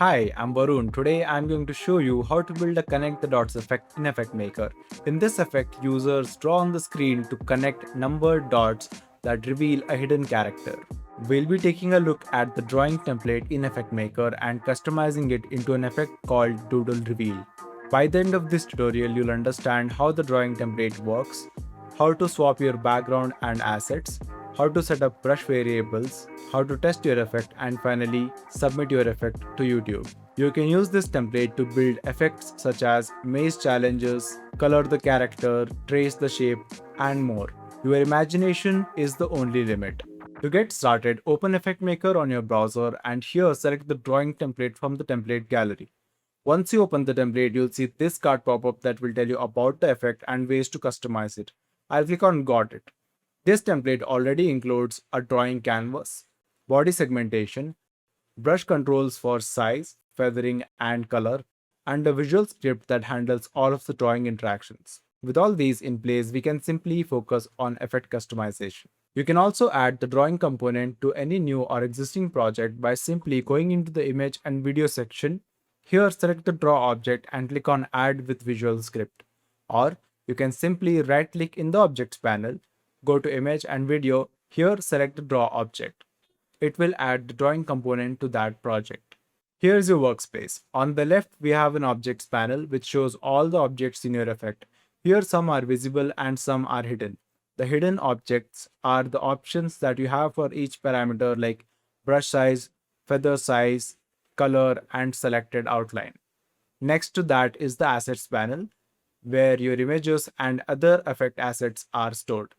Hi, I'm Varun. Today I'm going to show you how to build a connect the dots effect in Effect Maker. In this effect, users draw on the screen to connect numbered dots that reveal a hidden character. We'll be taking a look at the drawing template in Effect Maker and customizing it into an effect called Doodle Reveal. By the end of this tutorial, you'll understand how the drawing template works, how to swap your background and assets, how to set up brush variables, how to test your effect, and finally submit your effect to YouTube. You can use this template to build effects such as maze challenges, color the character, trace the shape, and more. Your imagination is the only limit. To get started, open Effect Maker on your browser and here select the drawing template from the template gallery. Once you open the template, you'll see this card pop up that will tell you about the effect and ways to customize it. I'll click on Got It. This template already includes a drawing canvas, body segmentation, brush controls for size, feathering, and color, and a visual script that handles all of the drawing interactions. With all these in place, we can simply focus on effect customization. You can also add the drawing component to any new or existing project by simply going into the image and video section. Here, select the draw object and click on Add with Visual Script. Or you can simply right click in the Objects panel, go to Image and Video. Here, select the draw object. It will add the drawing component to that project. Here's your workspace. On the left, we have an Objects panel which shows all the objects in your effect. Here, some are visible and some are hidden. The hidden objects are the options that you have for each parameter like brush size, feather size, color, and selected outline. Next to that is the Assets panel, where your images and other effect assets are stored.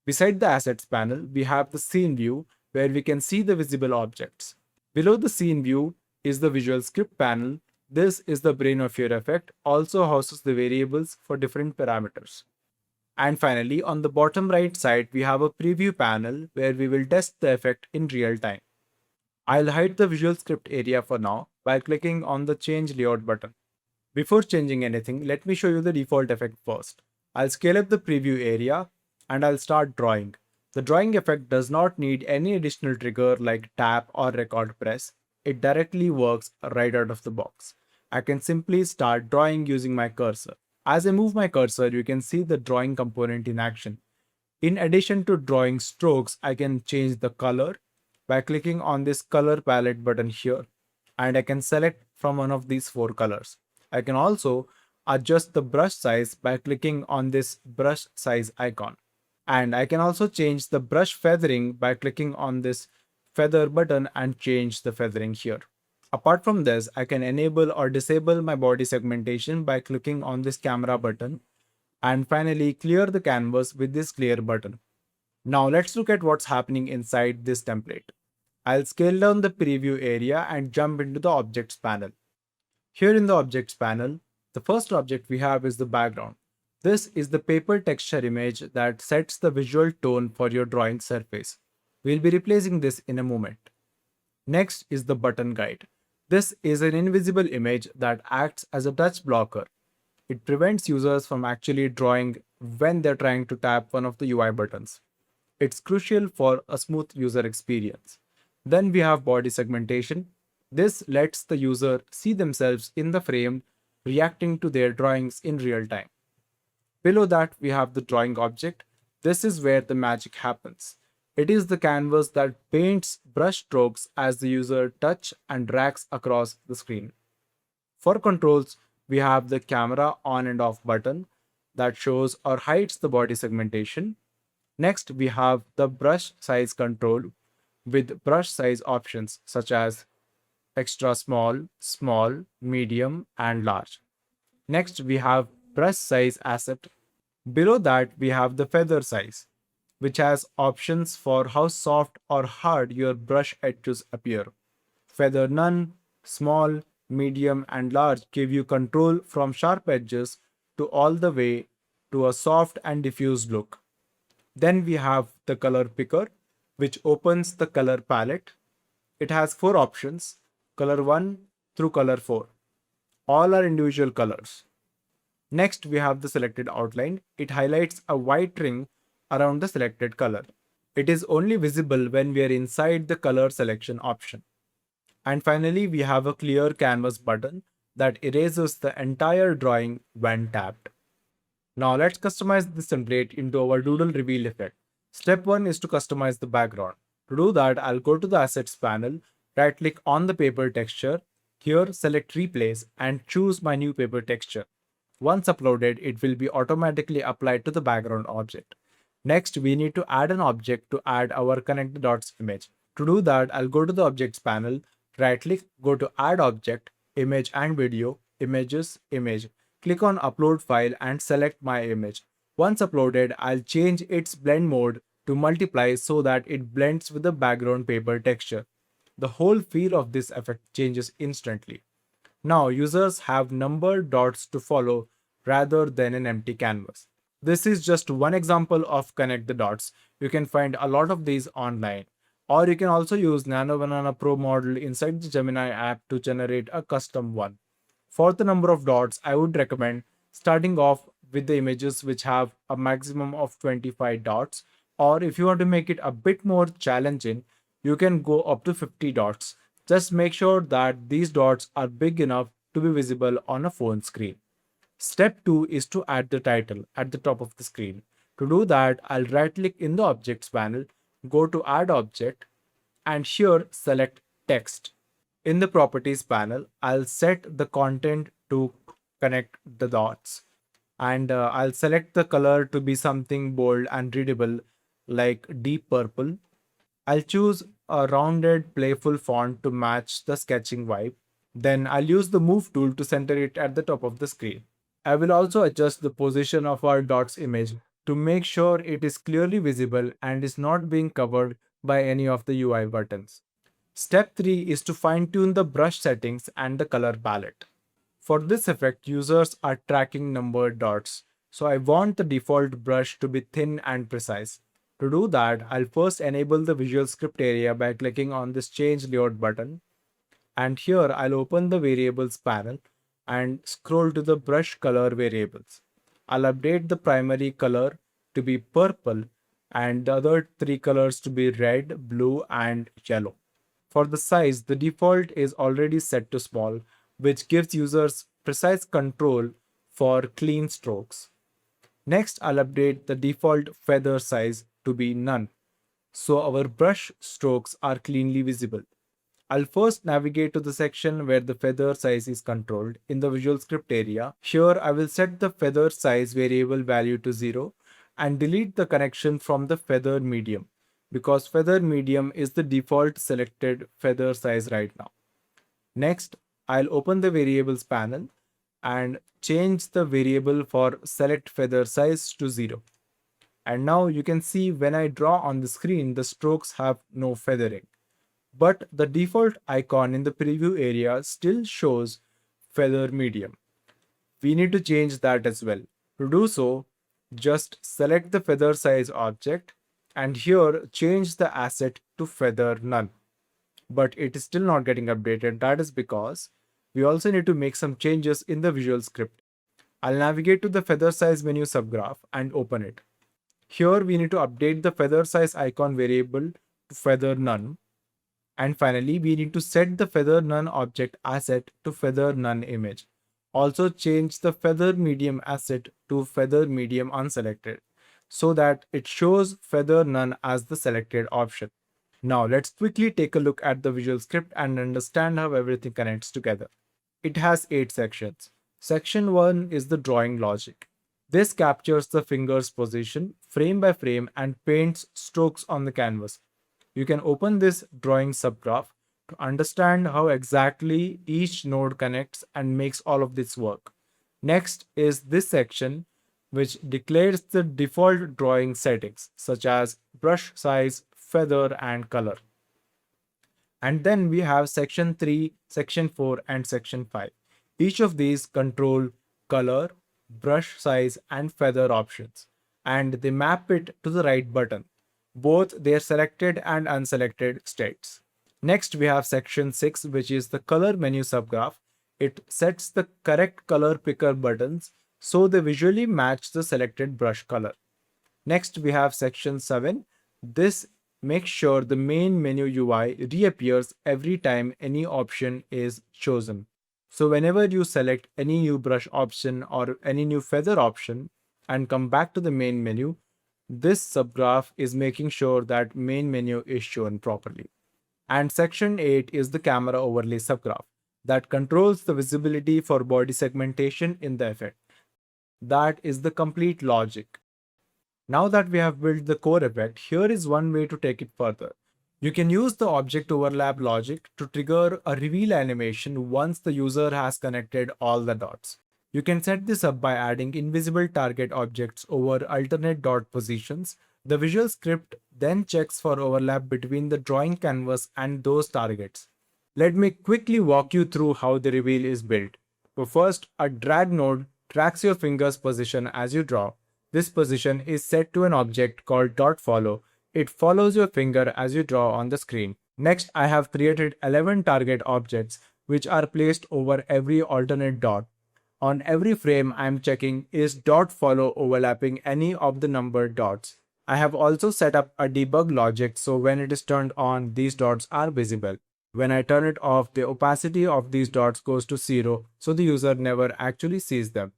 Beside the Assets panel, we have the Scene view, where we can see the visible objects. Below the Scene view is the Visual Script panel. This is the brain of your effect, also houses the variables for different parameters. And finally, on the bottom right side, we have a Preview panel where we will test the effect in real time. I'll hide the Visual Script area for now by clicking on the Change Layout button. Before changing anything, let me show you the default effect first. I'll scale up the preview area and I'll start drawing. The drawing effect does not need any additional trigger like tap or record press. It directly works right out of the box. I can simply start drawing using my cursor. As I move my cursor, you can see the drawing component in action. In addition to drawing strokes, I can change the color by clicking on this color palette button here, and I can select from one of these four colors. I can also adjust the brush size by clicking on this brush size icon. And I can also change the brush feathering by clicking on this feather button and change the feathering here. Apart from this, I can enable or disable my body segmentation by clicking on this camera button, and finally clear the canvas with this clear button. Now let's look at what's happening inside this template. I'll scale down the preview area and jump into the objects panel. Here in the objects panel, the first object we have is the background. This is the paper texture image that sets the visual tone for your drawing surface. We'll be replacing this in a moment. Next is the button guide. This is an invisible image that acts as a touch blocker. It prevents users from actually drawing when they're trying to tap one of the UI buttons. It's crucial for a smooth user experience. Then we have body segmentation. This lets the user see themselves in the frame, reacting to their drawings in real time. Below that, we have the drawing object. This is where the magic happens. It is the canvas that paints brush strokes as the user touch and drags across the screen. For controls, we have the camera on and off button that shows or hides the body segmentation. Next, we have the brush size control with brush size options such as extra small, small, medium, and large. Next, we have brush size asset. Below that, we have the feather size, which has options for how soft or hard your brush edges appear. Feather none, small, medium, and large give you control from sharp edges to all the way to a soft and diffused look. Then we have the color picker, which opens the color palette. It has four options, color 1 through color 4. All are individual colors. Next, we have the selected outline. It highlights a white ring around the selected color. It is only visible when we are inside the color selection option. And finally, we have a clear canvas button that erases the entire drawing when tapped. Now let's customize this template into our doodle reveal effect. Step 1 is to customize the background. To do that, I'll go to the assets panel, right click on the paper texture. Here select replace and choose my new paper texture. Once uploaded, it will be automatically applied to the background object. Next, we need to add an object to add our connect the dots image. To do that, I'll go to the objects panel, right click, go to add object, image and video, images, image. Click on upload file and select my image. Once uploaded, I'll change its blend mode to multiply so that it blends with the background paper texture. The whole feel of this effect changes instantly. Now users have numbered dots to follow rather than an empty canvas. This is just one example of connect the dots. You can find a lot of these online. Or you can also use Nano Banana Pro model inside the Gemini app to generate a custom one. For the number of dots, I would recommend starting off with the images which have a maximum of 25 dots. Or if you want to make it a bit more challenging, you can go up to 50 dots. Just make sure that these dots are big enough to be visible on a phone screen. Step 2 is to add the title at the top of the screen. To do that, I'll right click in the objects panel, go to add object, and here select text. In the properties panel, I'll set the content to connect the dots, and I'll select the color to be something bold and readable like deep purple. I'll choose a rounded, playful font to match the sketching vibe. Then I'll use the move tool to center it at the top of the screen. I will also adjust the position of our dots image to make sure it is clearly visible and is not being covered by any of the UI buttons. Step 3 is to fine tune the brush settings and the color palette. For this effect, users are tracking numbered dots, so I want the default brush to be thin and precise. To do that, I'll first enable the visual script area by clicking on this change layout button, and here I'll open the variables panel and scroll to the brush color variables. I'll update the primary color to be purple and the other three colors to be red, blue, and yellow. For the size, the default is already set to small, which gives users precise control for clean strokes. Next, I'll update the default feather size to be none, so our brush strokes are cleanly visible. I'll first navigate to the section where the feather size is controlled in the visual script area. Here I will set the feather size variable value to 0 and delete the connection from the feather medium because feather medium is the default selected feather size right now. Next, I'll open the variables panel and change the variable for select feather size to 0. And now you can see when I draw on the screen, the strokes have no feathering. But the default icon in the preview area still shows feather medium. We need to change that as well. To do so, just select the feather size object and here change the asset to feather none. But it is still not getting updated. That is because we also need to make some changes in the visual script. I'll navigate to the feather size menu subgraph and open it. Here we need to update the feather size icon variable to feather none. And finally, we need to set the feather none object asset to feather none image. Also change the feather medium asset to feather medium unselected so that it shows feather none as the selected option. Now let's quickly take a look at the visual script and understand how everything connects together. It has 8 sections. Section 1 is the drawing logic. This captures the finger's position frame by frame and paints strokes on the canvas. You can open this drawing subgraph to understand how exactly each node connects and makes all of this work. Next is this section which declares the default drawing settings such as brush size, feather, and color. And then we have section 3, section 4, and section 5. Each of these control color, brush size, and feather options, and they map it to the right button, both their selected and unselected states. Next, we have section 6, which is the color menu subgraph. It sets the correct color picker buttons so they visually match the selected brush color. Next, we have section 7. This make sure the main menu UI reappears every time any option is chosen. So whenever you select any new brush option or any new feather option and come back to the main menu, this subgraph is making sure that main menu is shown properly. And section 8 is the camera overlay subgraph that controls the visibility for body segmentation in the effect. That is the complete logic. Now that we have built the core effect, here is one way to take it further. You can use the object overlap logic to trigger a reveal animation once the user has connected all the dots. You can set this up by adding invisible target objects over alternate dot positions. The visual script then checks for overlap between the drawing canvas and those targets. Let me quickly walk you through how the reveal is built. So first, a drag node tracks your finger's position as you draw. This position is set to an object called .follow. It follows your finger as you draw on the screen. Next, I have created 11 target objects which are placed over every alternate dot. On every frame, I am checking is .follow overlapping any of the numbered dots. I have also set up a debug logic so when it is turned on, these dots are visible. When I turn it off, the opacity of these dots goes to 0, so the user never actually sees them.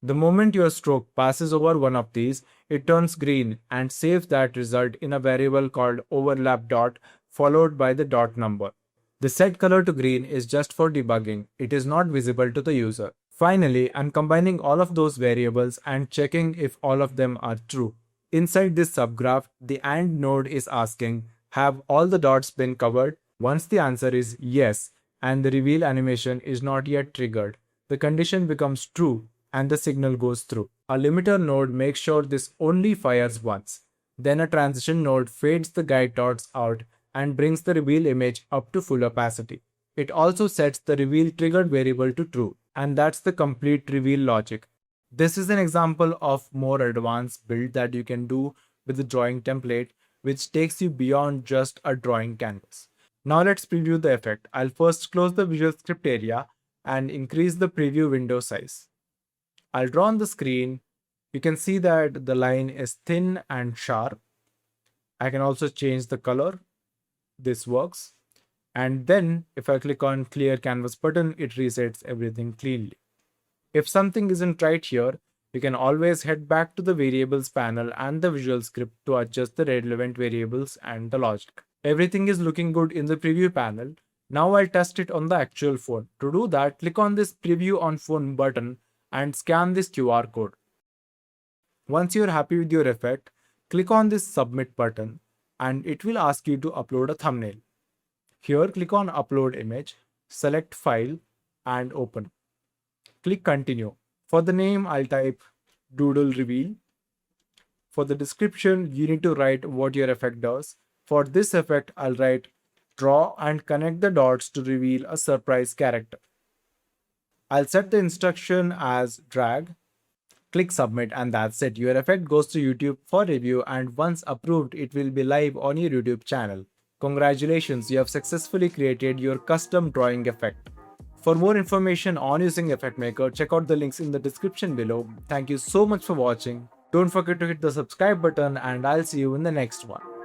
The moment your stroke passes over one of these, it turns green and saves that result in a variable called overlap dot followed by the dot number. The set color to green is just for debugging. It is not visible to the user. Finally, I'm combining all of those variables and checking if all of them are true. Inside this subgraph, the AND node is asking, have all the dots been covered? Once the answer is yes, and the reveal animation is not yet triggered, the condition becomes true and the signal goes through. A limiter node makes sure this only fires once. Then a transition node fades the guide dots out and brings the reveal image up to full opacity. It also sets the reveal triggered variable to true, and that's the complete reveal logic. This is an example of more advanced build that you can do with the drawing template, which takes you beyond just a drawing canvas. Now let's preview the effect. I'll first close the visual script area and increase the preview window size. I'll draw on the screen. You can see that the line is thin and sharp. I can also change the color. This works. And then if I click on clear canvas button, it resets everything cleanly. If something isn't right here, you can always head back to the variables panel and the visual script to adjust the relevant variables and the logic. Everything is looking good in the preview panel. Now I'll test it on the actual phone. To do that, click on this preview on phone button and scan this QR code. Once you're happy with your effect, click on this submit button and it will ask you to upload a thumbnail. Here, click on upload image, select file and open. Click continue. For the name, I'll type doodle reveal. For the description, you need to write what your effect does. For this effect, I'll write draw and connect the dots to reveal a surprise character. I'll set the instruction as drag. Click submit and that's it. Your effect goes to YouTube for review and once approved, it will be live on your YouTube channel. Congratulations, you have successfully created your custom drawing effect. For more information on using Effect Maker, check out the links in the description below. Thank you so much for watching. Don't forget to hit the subscribe button and I'll see you in the next one.